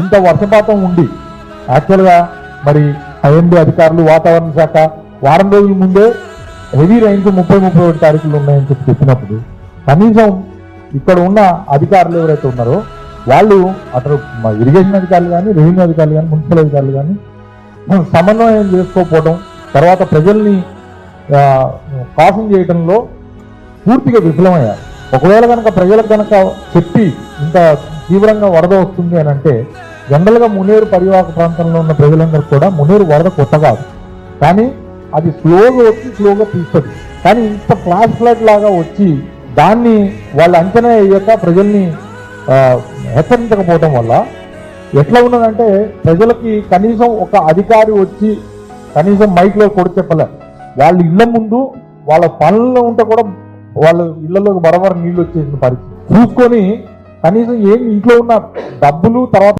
ఇంత వర్షపాతం ఉండి యాక్చువల్గా మరి ఐఎండీ అధికారులు వాతావరణ శాఖ వారం రోజుల ముందే హెవీ రైన్స్ 30-31 తారీఖులు ఉన్నాయని చెప్పినప్పుడు కనీసం ఇక్కడ ఉన్న అధికారులు ఎవరైతే ఉన్నారో వాళ్ళు అటు ఇరిగేషన్ అధికారులు కానీ, రెవెన్యూ అధికారులు కానీ, మున్సిపల్ అధికారులు కానీ సమన్వయం చేసుకోకపోవడం, తర్వాత ప్రజల్ని కాషన్ చేయడంలో పూర్తిగా విఫలమయ్యారు. ఒకవేళ కనుక ప్రజలకు కనుక చెప్పి ఇంత తీవ్రంగా వరద వస్తుంది అని అంటే జనరల్గా మునేరు పరివాహక ప్రాంతంలో ఉన్న ప్రజలందరూ కూడా మునేరు వరద కొత్త కాదు, కానీ అది స్లోగా వచ్చి స్లోగా తీస్తుంది. కానీ ఇంత ఫ్లాష్ ఫ్లడ్ లాగా వచ్చి దాన్ని వాళ్ళు అంచనా వేయక ప్రజల్ని హెచ్చరించకపోవడం వల్ల ఎట్లా ఉన్నదంటే ప్రజలకి కనీసం ఒక అధికారి వచ్చి కనీసం మైక్లో కూడా చెప్పలే. వాళ్ళ ఇళ్ల ముందు వాళ్ళ పనుల్లో ఉంటే కూడా వాళ్ళ ఇళ్లలోకి బరబర నీళ్ళు వచ్చేసిన పరిస్థితి చూసుకొని కనీసం ఏం ఇంట్లో ఉన్న డబ్బులు తర్వాత